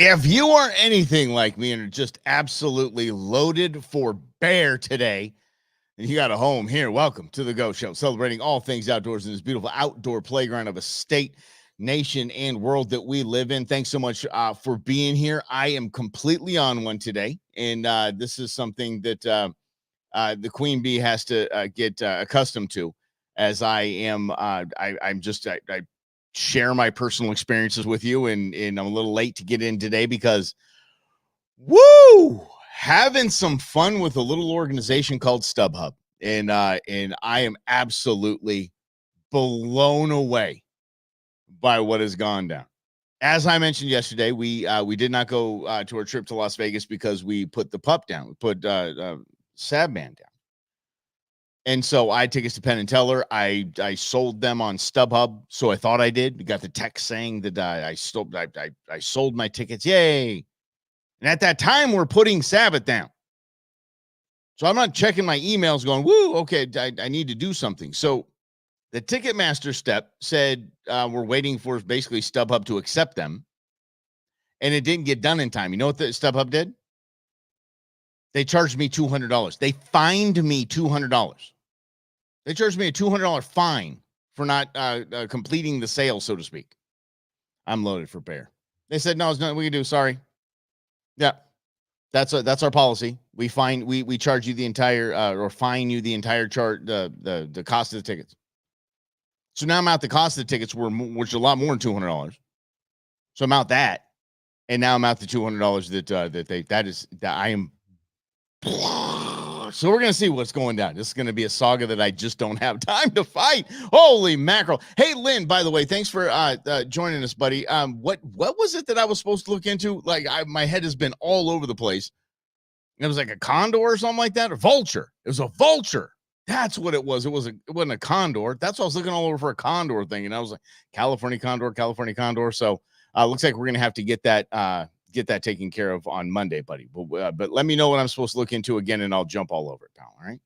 If you are anything like me and are just absolutely loaded for bear today, and you got a home here, welcome to the Go Show, celebrating all things outdoors in this beautiful outdoor playground of a state, nation, and world that we live in. Thanks so much for being here. I am completely on one today, and this is something that the queen bee has to get accustomed to, as I am. I share my personal experiences with you, and I'm a little late to get in today because woo, having some fun with a little organization called StubHub, and I am absolutely blown away by what has gone down. As I mentioned yesterday, we did not go to our trip to Las Vegas because we put the pup down. We put Sabman down. And so I had tickets to Penn and Teller. I sold them on StubHub, so I thought I did. We got the text saying that I sold my tickets. Yay! And at that time, we're putting Sabbath down. So I'm not checking my emails going, woo, okay, I need to do something. So the Ticketmaster step said we're waiting for basically StubHub to accept them. And it didn't get done in time. You know what the StubHub did? They charged me $200. They fined me $200. They charged me a $200 fine for not completing the sale, so to speak. I'm loaded for bear. They said, no, there's nothing we can do. Sorry. Yeah, that's our policy. We charge you the entire or fine you the entire charge, the cost of the tickets. So now I'm out the cost of the tickets, which is a lot more than $200. So I'm out that, and now I'm out the $200 that I am. So we're gonna see what's going down. This is gonna be a saga that I just don't have time to fight. Holy mackerel! Hey, Lynn, by the way, thanks for joining us, buddy. What was it that I was supposed to look into? Like, my head has been all over the place. It was like a condor or something like that, or vulture. It was a vulture. That's what it was. It wasn't a condor. That's why I was looking all over for a condor thing, and I was like, California condor. So looks like we're gonna have to get that taken care of on Monday, buddy. But let me know what I'm supposed to look into again, and I'll jump all over it, pal. All right.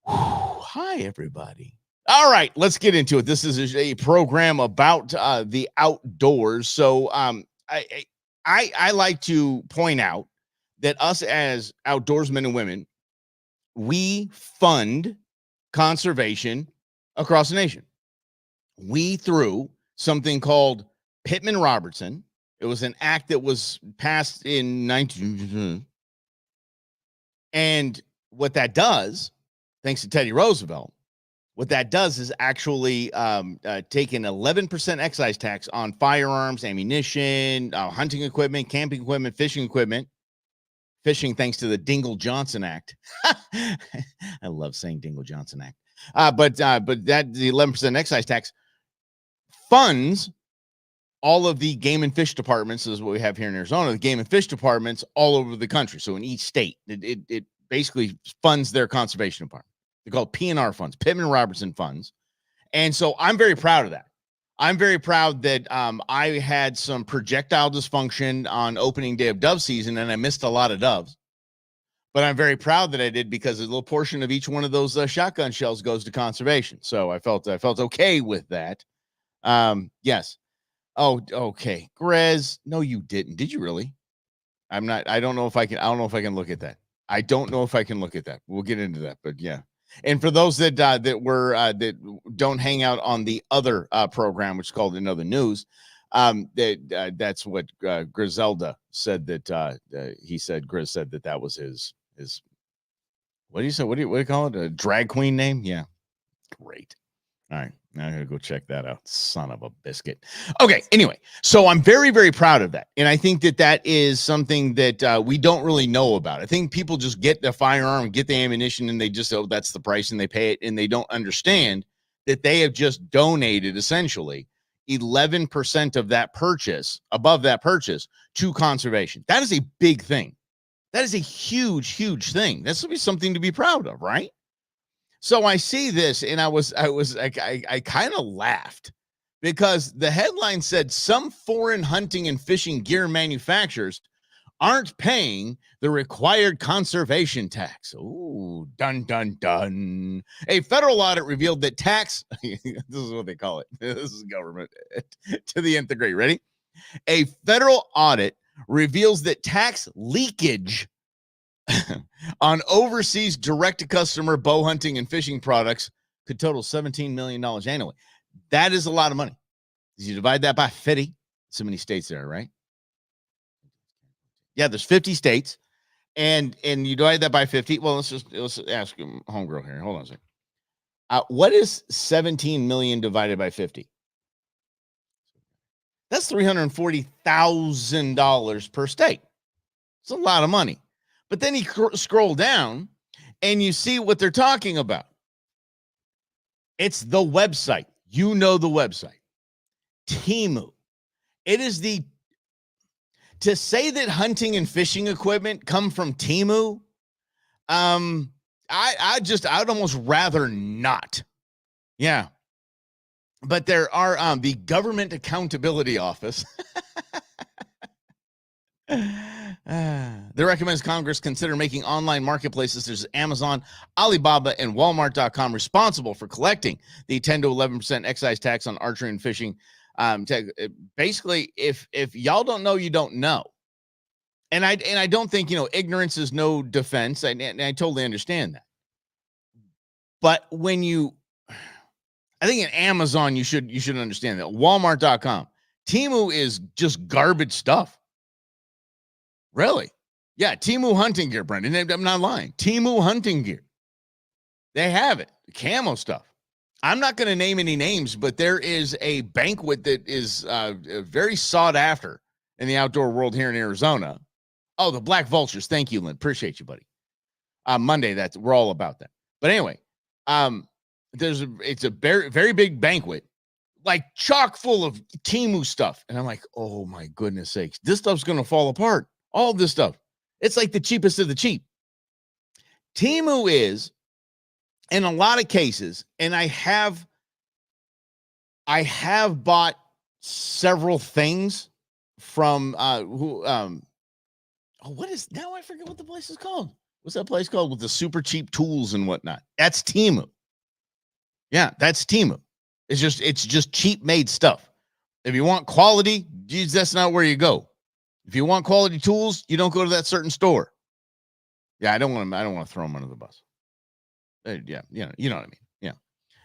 Whew. Hi, everybody. All right, let's get into it. This is a program about the outdoors. So I like to point out that us as outdoorsmen and women, we fund conservation across the nation. We, through something called Pittman-Robertson. It was an act that was passed in 19. And what that does, thanks to Teddy Roosevelt, what that does is actually take an 11% excise tax on firearms, ammunition, hunting equipment, camping equipment, fishing equipment. Fishing, thanks to the Dingell-Johnson Act. I love saying Dingell-Johnson Act. But that the 11% excise tax funds all of the game and fish departments, is what we have here in Arizona, the game and fish departments all over the country. So in each state, it basically funds their conservation department. They're called P&R funds, Pittman-Robertson funds. And so I'm very proud of that. I'm very proud that I had some projectile dysfunction on opening day of dove season, and I missed a lot of doves. But I'm very proud that I did, because a little portion of each one of those shotgun shells goes to conservation. So I felt okay with that. Yes. Oh, okay. Grez, no, you didn't. Did you really? I don't know if I can look at that. I don't know if I can look at that. We'll get into that, but yeah. And for those that don't hang out on the other program, which is called Another News, that's what Griselda said, that he said, Grizz said that was his, what do you say? What do you call it? A drag queen name? Yeah. Great. All right. Now I gotta go check that out. Son of a biscuit. Okay. Anyway, so I'm very, very proud of that. And I think that is something that we don't really know about. I think people just get the firearm, get the ammunition, and they just, oh, that's the price, and they pay it. And they don't understand that they have just donated essentially 11% of that purchase, above that purchase, to conservation. That is a big thing. That is a huge, huge thing. That's something to be proud of, right? So I see this, and I kind of laughed, because the headline said some foreign hunting and fishing gear manufacturers aren't paying the required conservation tax. Ooh, dun, dun, dun. A federal audit revealed that tax, this is what they call it. This is government to the nth degree. Ready? A federal audit reveals that tax leakage on overseas direct-to-customer bow hunting and fishing products could total $17 million annually. That is a lot of money. You divide that by 50, so many states there, right? Yeah, there's 50 states, and you divide that by 50. Well, let's ask homegirl here. Hold on a second. What is 17 million divided by 50? That's $340,000 per state. It's a lot of money. But then you scroll down and you see what they're talking about. It's the website. You know the website. Temu. It is to say that hunting and fishing equipment come from Temu, I'd almost rather not. Yeah. But there are the Government Accountability Office. That recommends Congress consider making online marketplaces such as Amazon, Alibaba, and Walmart.com responsible for collecting the 10 to 11% excise tax on archery and fishing. Basically, if y'all don't know, you don't know. And I don't think, ignorance is no defense. And I totally understand that. But I think in Amazon, you should understand that. Walmart.com. Temu is just garbage stuff. Really? Yeah, Temu hunting gear, Brendan. I'm not lying. Temu hunting gear. They have it. Camo stuff. I'm not going to name any names, but there is a banquet that is very sought after in the outdoor world here in Arizona. Oh, the Black Vultures. Thank you, Lynn. Appreciate you, buddy. Monday, we're all about that. But anyway, it's a very, very big banquet, like chock full of Temu stuff. And I'm like, oh my goodness sakes, this stuff's going to fall apart. All this stuff. It's like the cheapest of the cheap. Temu is, in a lot of cases, and I have bought several things from what is now? I forget what the place is called. What's that place called with the super cheap tools and whatnot? That's Temu. Yeah, that's Temu. It's just cheap made stuff. If you want quality, geez, that's not where you go. If you want quality tools, you don't go to that certain store. Yeah, I don't want to throw them under the bus. Yeah, you know what I mean.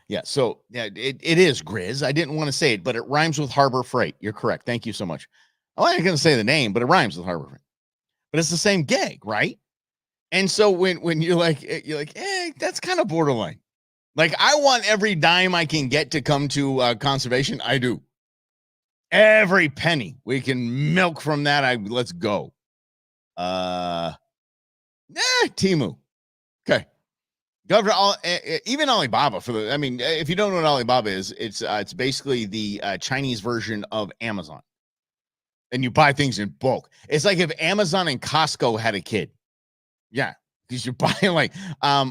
Yeah. So yeah, it is Grizz. I didn't want to say it, but it rhymes with Harbor Freight. You're correct. Thank you so much. I wasn't going to say the name, but it rhymes with Harbor Freight. But it's the same gig, right? And so when you're like, that's kind of borderline. Like, I want every dime I can get to come to conservation. I do. Every penny we can milk from that. Let's go. Temu. Okay. Governor, even Alibaba if you don't know what Alibaba is, it's basically the Chinese version of Amazon. And you buy things in bulk. It's like if Amazon and Costco had a kid. Yeah. Because you're buying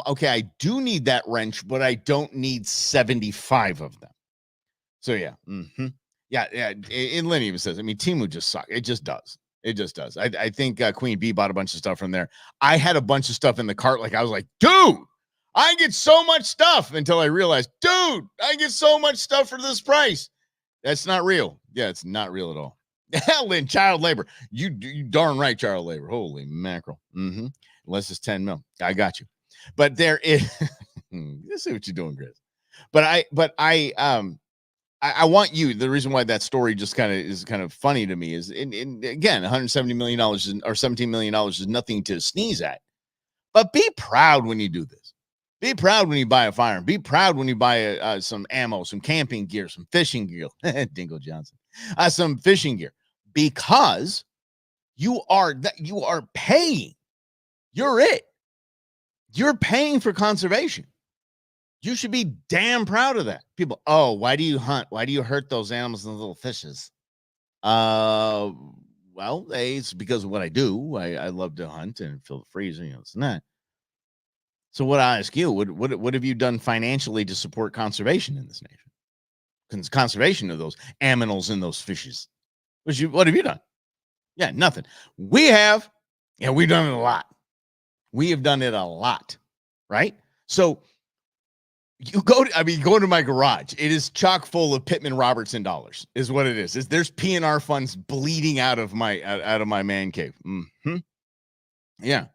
okay, I do need that wrench, but I don't need 75 of them. So yeah. Mm-hmm. Yeah. And Lynn even says, Temu just sucks. It just does. It just does. I think Queen Bee bought a bunch of stuff from there. I had a bunch of stuff in the cart. I was like, dude, I get so much stuff, until I realized, dude, I get so much stuff for this price. That's not real. Yeah, it's not real at all. Hell, in child labor. You darn right, child labor. Holy mackerel. Mm-hmm. Unless it's 10 mil. I got you. But there is let's see what you're doing, Grizz. But I want you. The reason why that story just is kind of funny to me is, again, $170 million or $17 million is nothing to sneeze at. But be proud when you do this. Be proud when you buy a firearm. Be proud when you buy some ammo, some camping gear, some fishing gear. Dingle Johnson. Some fishing gear, because you are paying. You're paying for conservation. You should be damn proud of that. People, why do you hunt? Why do you hurt those animals and the little fishes? Well, it's because of what I do. I love to hunt and feel the freezing, this and that. So what I ask you, what have you done financially to support conservation in this nation? Conservation of those aminals and those fishes. What have you done? Yeah, nothing. We have, and we've done it a lot. We have done it a lot, right? So Go to my garage. It is chock full of Pittman Robertson dollars, is what it is. There's PNR funds bleeding out of my man cave. Mm-hmm. Yeah.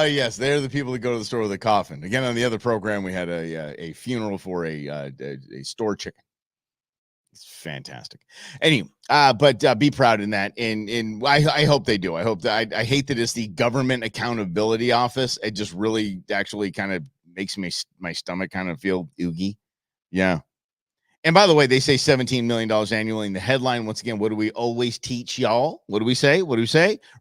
Yes, they're the people that go to the store with a coffin. Again, on the other program, we had a funeral for a store chicken. It's fantastic. Anyway, but be proud in that, and I hope they do. I hope that I hate that it's the Government Accountability Office. It just really actually kind of makes my stomach kind of feel oogie. Yeah. And by the way, they say $17 million annually in the headline. Once again, what do we always teach y'all? What do we say?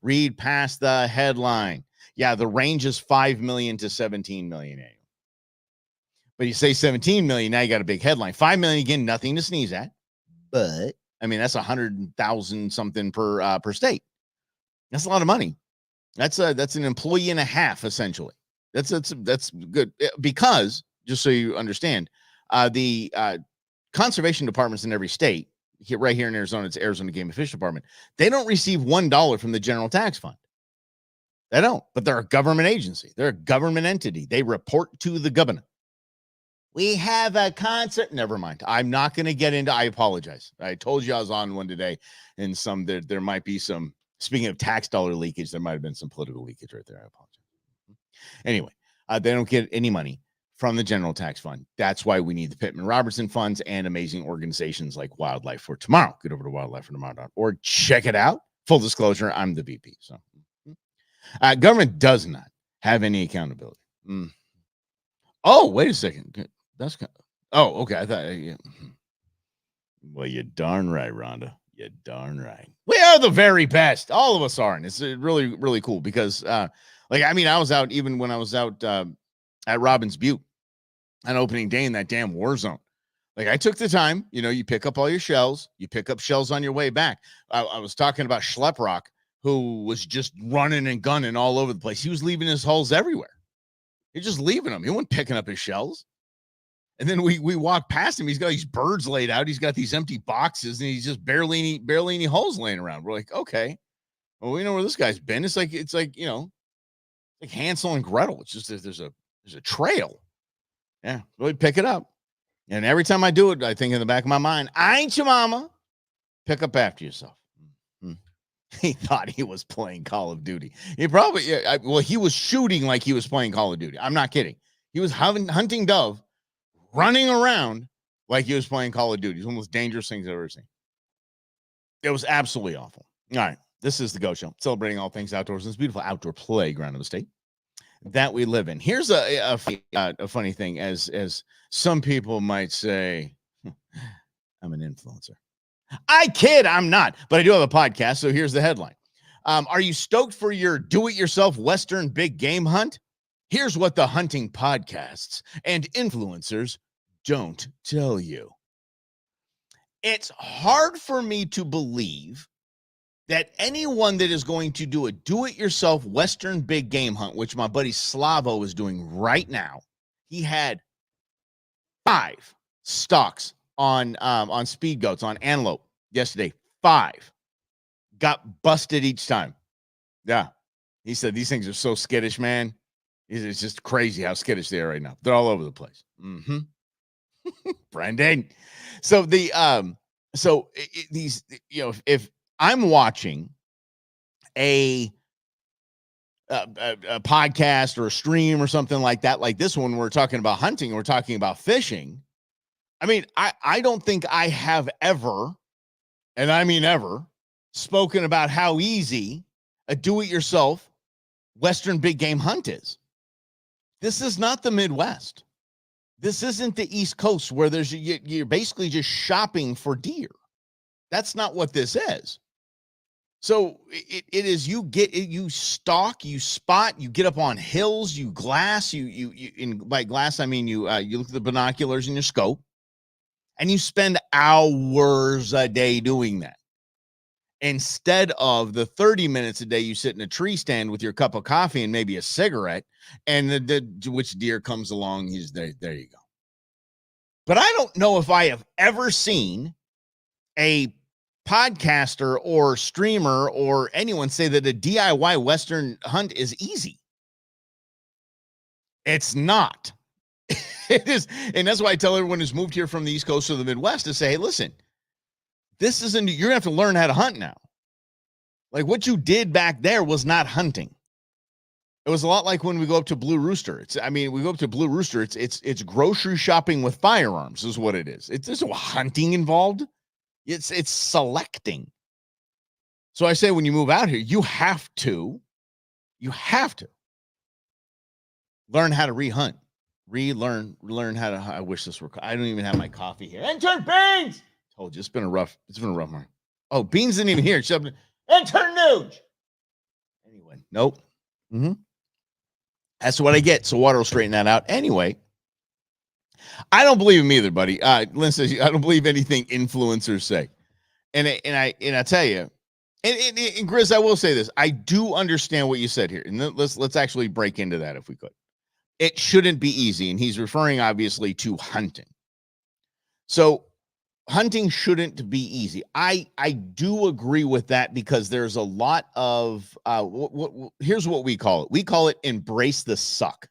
Read past the headline. Yeah, the range is $5 million to $17 million annually. But you say 17 million, now you got a big headline. 5 million, again, nothing to sneeze at. But I mean, that's 100,000 something per state. That's a lot of money. That's an employee and a half, essentially. That's good, because just so you understand, the conservation departments in every state, right here in Arizona, it's Arizona Game and Fish Department. They don't receive $1 from the general tax fund. They don't, but they're a government agency. They're a government entity. They report to the governor. We have a concert. Never mind. I'm not going to get into. I apologize. I told you I was on one today, and there might be some. Speaking of tax dollar leakage, there might have been some political leakage right there. I apologize. Anyway, they don't get any money from the general tax fund. That's why we need the Pittman Robertson funds and amazing organizations like Wildlife for Tomorrow. Get over to wildlifefortomorrow.org. Check it out. Full disclosure, I'm the VP. So, government does not have any accountability. Oh, wait a second. That's okay. I thought, yeah. Well, you're darn right, Rhonda. You're darn right. We are the very best. All of us are, and it's really, really cool because, I was out even when I was out at Robbins Butte on opening day in that damn war zone. Like, I took the time. You pick up all your shells. You pick up shells on your way back. I was talking about Schleprock, who was just running and gunning all over the place. He was leaving his hulls everywhere. He's just leaving them. He wasn't picking up his shells. And then we walk past him. He's got these birds laid out. He's got these empty boxes, and he's just barely any holes laying around. We're like, okay, well, we know where this guy's been. It's like like Hansel and Gretel. It's just there's a trail. Yeah, really pick it up. And every time I do it, I think in the back of my mind, I ain't your mama. Pick up after yourself. He thought he was playing Call of Duty. He probably, he was shooting like he was playing Call of Duty. I'm not kidding. He was hunting dove, running around like he was playing Call of Duty. It's one of the most dangerous things I've ever seen. It was absolutely awful. All right. This is the Go Show, celebrating all things outdoors in this beautiful outdoor playground of the state that we live in. Here's a funny thing, as some people might say, I'm an influencer. I kid, I'm not, but I do have a podcast. So here's the headline. Are you stoked for your do-it-yourself Western big game hunt? Here's what the hunting podcasts and influencers don't tell you. It's hard for me to believe that anyone that is going to do a do-it-yourself Western big game hunt, which my buddy Slavo is doing right now, he had 5 stalks on speed goats, on antelope yesterday. 5 got busted each time. Yeah. He said these things are so skittish, man. It's just crazy how skittish they are right now. They're all over the place. Brendan. So these, if I'm watching a podcast or a stream or something like that, like this one, we're talking about hunting, we're talking about fishing. I mean, I don't think I have ever, and I mean ever, spoken about how easy a do-it-yourself Western big game hunt is. This is not the Midwest. This isn't the East Coast where you're basically just shopping for deer. That's not what this is. So it is, you stalk, you spot, you get up on hills, you glass, by glass, I mean, you look at the binoculars in your scope, and you spend hours a day doing that. Instead of the 30 minutes a day you sit in a tree stand with your cup of coffee and maybe a cigarette, and which deer comes along, he's there. There you go. But I don't know if I have ever seen a podcaster or streamer or anyone say that a DIY Western hunt is easy. It's not. It is. And that's why I tell everyone who's moved here from the East Coast or the Midwest to say, hey, listen, this isn't, you're going to have to learn how to hunt now. Like what you did back there was not hunting. It was a lot like when we go up to Blue Rooster. We go up to Blue Rooster. It's grocery shopping with firearms is what it is. There's no hunting involved. It's selecting. So I say when you move out here, you have to learn how to rehunt, learn how to. I wish this were. I don't even have my coffee here. Intern Beans. Told you it's been a rough month. Oh, Beans didn't even hear it. Intern Nuge. Anyway, nope. That's what I get. So water will straighten that out. Anyway, I don't believe him either, buddy. Lynn says I don't believe anything influencers say, and I tell you, and Grizz, I will say this: I do understand what you said here, and let's actually break into that if we could. It shouldn't be easy, and he's referring obviously to hunting. So hunting shouldn't be easy. I do agree with that because there's a lot of here's what we call it. We call it embrace the suck.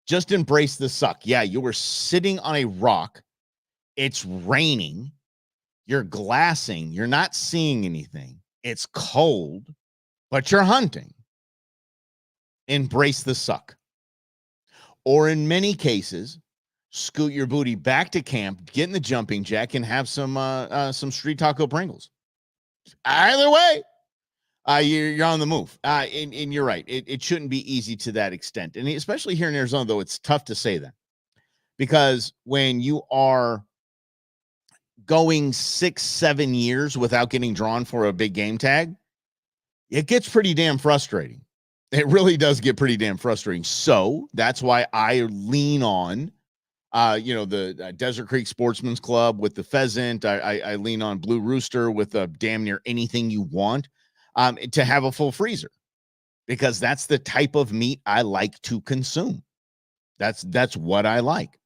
Just embrace the suck. Yeah, you were sitting on a rock. It's raining. You're glassing. You're not seeing anything. It's cold, but you're hunting. Embrace the suck. Or in many cases, scoot your booty back to camp, get in the jumping jack, and have some street taco Pringles. Either way, you're on the move. And you're right. It shouldn't be easy to that extent. And especially here in Arizona, though, it's tough to say that. Because when you are going 6-7 years without getting drawn for a big game tag, it gets pretty damn frustrating. It really does get pretty damn frustrating. So that's why I lean on the Desert Creek Sportsman's Club with the pheasant. I lean on Blue Rooster with damn near anything you want to have a full freezer, because that's the type of meat I like to consume. That's what I like.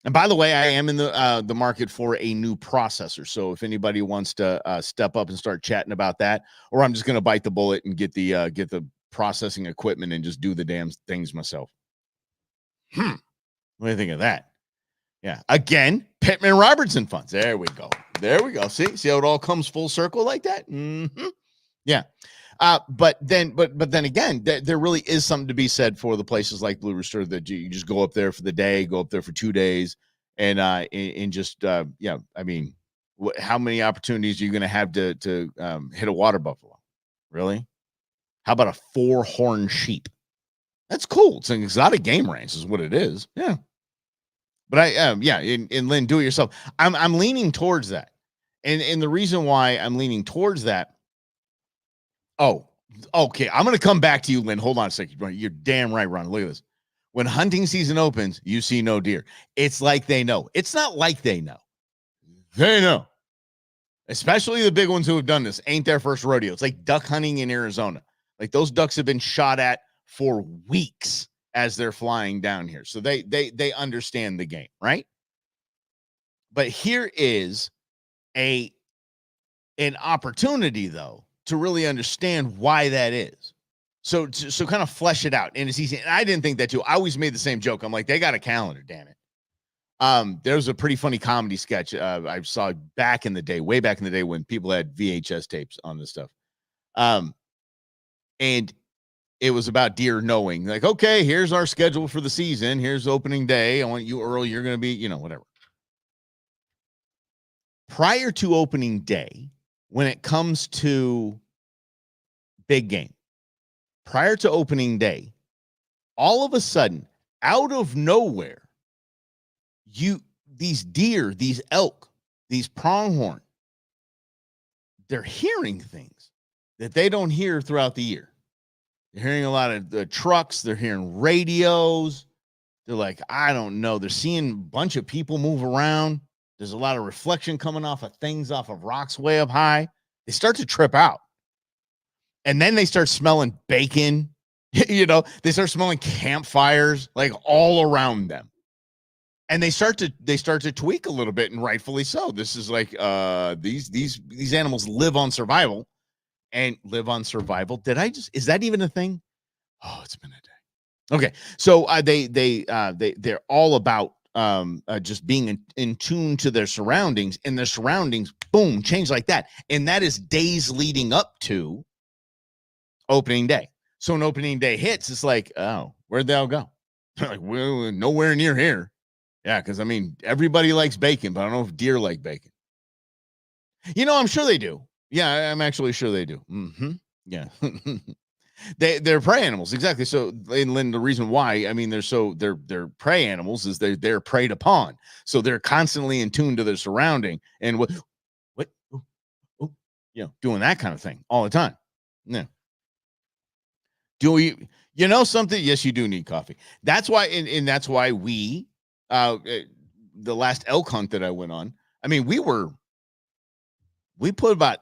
And by the way, I am in the market for a new processor. So if anybody wants to step up and start chatting about that, or I'm just going to bite the bullet and get the processing equipment and just do the damn things myself. What do you think of that? Yeah. Again, Pittman Robertson funds. There we go. See how it all comes full circle like that? Yeah. But then again, there really is something to be said for the places like Blue Rooster that you just go up there for the day, go up there for 2 days, and just I mean, how many opportunities are you going to have to hit a water buffalo? Really? How about a 4-horn sheep? That's cool. It's an exotic game ranch, is what it is. Yeah. But in Lynn, do it yourself. I'm leaning towards that, and the reason why I'm leaning towards that. Oh, okay. I'm going to come back to you, Lynn. Hold on a second. You're damn right, Ron. Look at this. When hunting season opens, you see no deer. It's like they know. It's not like they know. They know. Especially the big ones who have done this. Ain't their first rodeo. It's like duck hunting in Arizona. Like those ducks have been shot at for weeks as they're flying down here. So they understand the game, right? But here is an opportunity, though, to really understand why that is. So kind of flesh it out. And it's easy. And I didn't think that too. I always made the same joke. I'm like, they got a calendar, damn it. There's a pretty funny comedy sketch I saw back in the day, way back in the day when people had VHS tapes on this stuff. And it was about deer knowing, like, okay, here's our schedule for the season. Here's opening day. I want you early. You're going to be, whatever. Prior to opening day, when it comes to big game, prior to opening day, all of a sudden, out of nowhere, these deer, these elk, these pronghorn, they're hearing things that they don't hear throughout the year. They're hearing a lot of the trucks. They're hearing radios. They're like, I don't know. They're seeing a bunch of people move around. There's a lot of reflection coming off of things, off of rocks way up high. They start to trip out. And then they start smelling bacon. They start smelling campfires like all around them. And they start to tweak a little bit, and rightfully so. This is like these animals live on survival. And live on survival. Is that even a thing? Oh, it's been a day. Okay, so they're all about just being in tune to their surroundings, and their surroundings, boom, change like that, and that is days leading up to opening day. So when opening day hits, it's like, oh, where'd they all go? They're like, well, nowhere near here. Yeah, because I mean, everybody likes bacon, but I don't know if deer like bacon. I'm sure they do. Yeah, I'm actually sure they do. Yeah. They're prey animals, exactly. So, and Lynn, the reason why, I mean, they're prey animals is they're preyed upon. So they're constantly in tune to their surrounding and what, ooh, ooh, doing that kind of thing all the time. Yeah. Do you know something? Yes, you do need coffee. That's why, and that's why the last elk hunt that I went on, I mean, we put about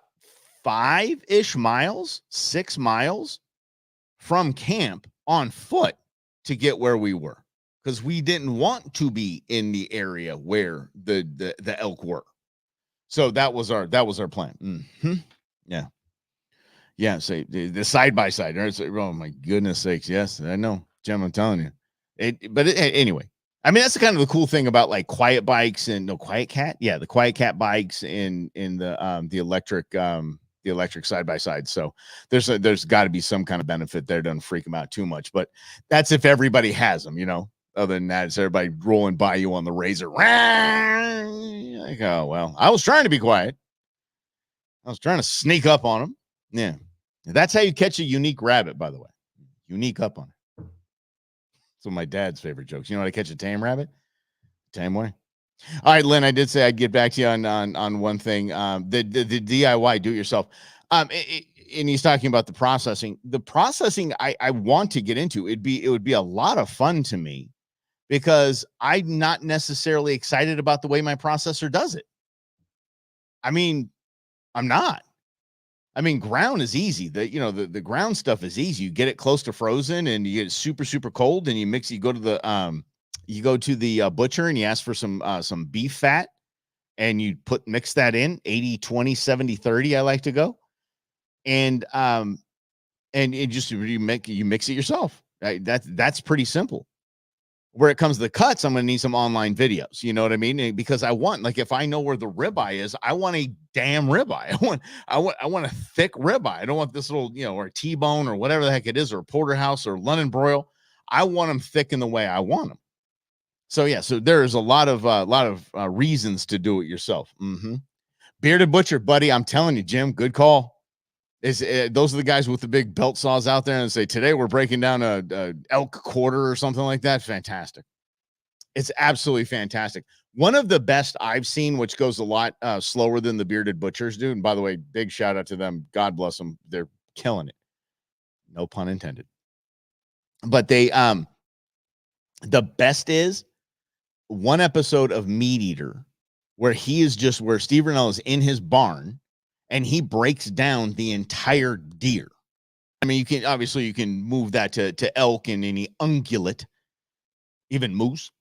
5-ish miles, 6 miles from camp on foot to get where we were, because we didn't want to be in the area where the elk were. So that was our plan. Yeah. Yeah, so the side by side. Oh my goodness sakes! Yes, I know, Jim. I'm telling you. Anyway, I mean that's the kind of the cool thing about like quiet bikes and Quiet Cat. Yeah, the Quiet Cat bikes in the electric side by side. So there's got to be some kind of benefit there. Doesn't freak them out too much, but that's if everybody has them. Other than that, it's everybody rolling by you on the razor. Like, oh well, I was trying to be quiet. I was trying to sneak up on them. Yeah. That's how you catch a unique rabbit, by the way. Unique up on it. It's one of my dad's favorite jokes. You know how to catch a tame rabbit? Tame way. All right, Lynn, I did say I'd get back to you on one thing. The DIY, do it yourself. And he's talking about the processing. The processing I want to get into. It would be a lot of fun to me because I'm not necessarily excited about the way my processor does it. I mean, I'm not. I mean, ground is easy. The ground stuff is easy. You get it close to frozen and you get it super, super cold, and you go to the butcher and you ask for some beef fat, and you mix that in 80, 20, 70, 30. I like to go. And it just you mix it yourself. Right? That's pretty simple. Where it comes to the cuts, I'm going to need some online videos. You know what I mean? Because I want, like, if I know where the ribeye is, I want a damn ribeye. I want a thick ribeye. I don't want this little, or a T-bone or whatever the heck it is, or a porterhouse or London broil. I want them thick in the way I want them. So yeah, so there's a lot of reasons to do it yourself. Bearded Butcher, buddy, I'm telling you, Jim, good call. Those are the guys with the big belt saws out there and say, today we're breaking down a elk quarter or something like that. Fantastic. It's absolutely fantastic. One of the best I've seen, which goes a lot slower than the Bearded Butchers do. And by the way, big shout out to them. God bless them. They're killing it. No pun intended. But the best is one episode of Meat Eater where Steve Rinella is in his barn and he breaks down the entire deer. I mean, you can move that to elk and any ungulate, even moose.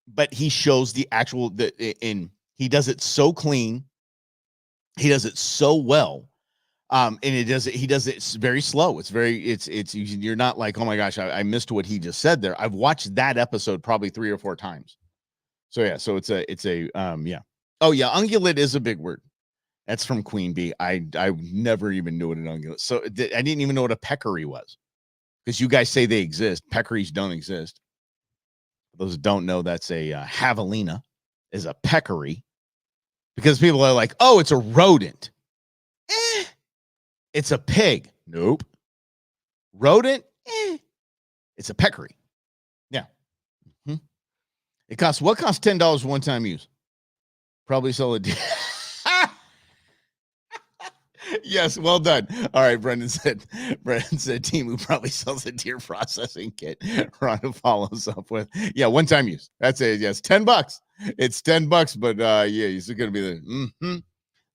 But he shows the actual he does it so clean. He does it so well. And he does it very slow. You're not like, oh my gosh, I missed what he just said there. I've watched that episode probably 3 or 4 times. So yeah, so it's a yeah. Oh yeah, ungulate is a big word. That's from Queen Bee. I never even knew what an ungulate. So I didn't even know what a peccary was, because you guys say they exist. Peccaries don't exist. For those who don't know, that's a javelina is a peccary, because people are like, oh, it's a rodent. It's a pig. Nope. Rodent. It's a peccary. Yeah. What costs $10 one-time use? Probably sell a deer. Yes, well done. All right, Brendan said, team who probably sells a deer processing kit. Rhonda follows up with, yeah, one-time use. That's it. Yes, $10. It's $10, but yeah, it's going to be the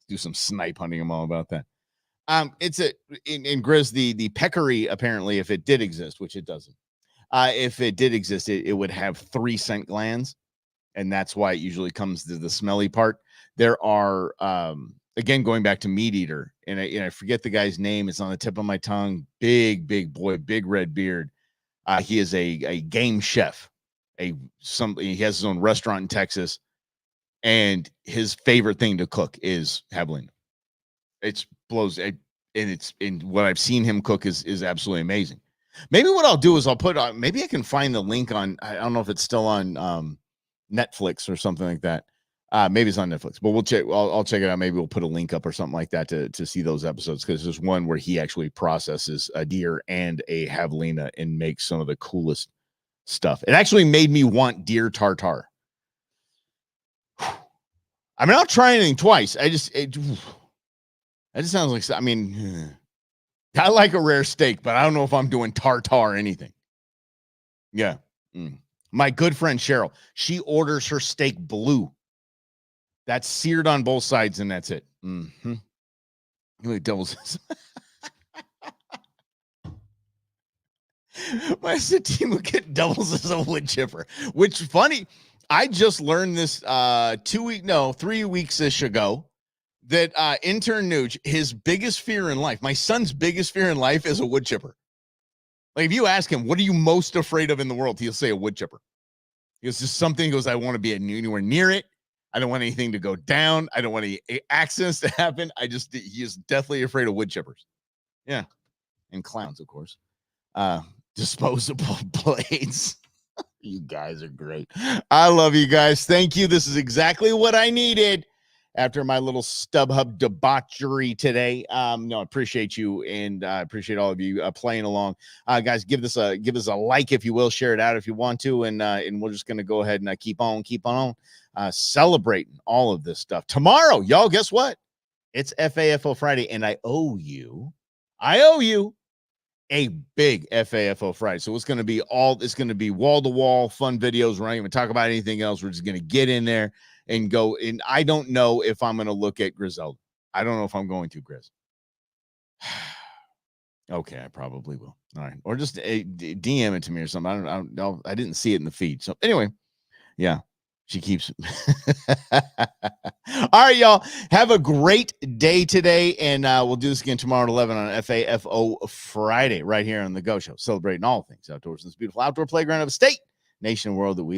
do some snipe hunting. I'm all about that. It's in Grizz, the peccary, apparently, if it did exist, which it doesn't. If it did exist, it would have 3 scent glands, and that's why it usually comes to the smelly part. There are again, going back to Meat Eater, and I forget the guy's name. It's on the tip of my tongue. Big boy, big red beard. He is a game chef. He has his own restaurant in Texas, and his favorite thing to cook is javelina. It's blows, and it's in what I've seen him cook is absolutely amazing. Maybe what I'll do is I'll put on. Maybe I can find the link on. I don't know if it's still on Netflix or something like that. Maybe it's on Netflix, but we'll check. I'll check it out. Maybe we'll put a link up or something like that to see those episodes, because there's one where he actually processes a deer and a javelina and makes some of the coolest stuff. It actually made me want deer tartare. I mean, I'll try anything twice. It just sounds like, I mean, I like a rare steak, but I don't know if I'm doing tartare anything. Yeah. My good friend Cheryl, she orders her steak blue. That's seared on both sides, and that's it. Mm-hmm. Really doubles this. My team will get doubles as a wood chipper, which funny. I just learned this 3 weeks-ish ago that intern Nuge, his biggest fear in life, my son's biggest fear in life is a wood chipper. Like, if you ask him, what are you most afraid of in the world? He'll say a wood chipper. It's just something. He goes, I want to be anywhere near it. I don't want anything to go down. I don't want any accidents to happen. He is deathly afraid of wood chippers. Yeah. And clowns, of course. Disposable blades. You guys are great. I love you guys. Thank you. This is exactly what I needed after my little StubHub debauchery today. No, I appreciate you, and I appreciate all of you playing along. Guys, give us a like, if you will. Share it out if you want to, and we're just gonna go ahead and keep on celebrating all of this stuff. Tomorrow, y'all, guess what? It's FAFO Friday, and I owe you a big FAFO Friday. So it's going to be wall-to-wall fun videos. We're not even talking about anything else. We're just going to get in there and go. And I don't know if I'm going to look at Griselda. I don't know if I'm going to, Grizz. Okay, I probably will. All right. Or just DM it to me or something. I don't know. I didn't see it in the feed. So anyway, yeah. She keeps. All right, y'all. Have a great day today, and we'll do this again tomorrow at 11 on FAFO Friday right here on The Go Show, celebrating all things outdoors in this beautiful outdoor playground of a state, nation, and world that we live.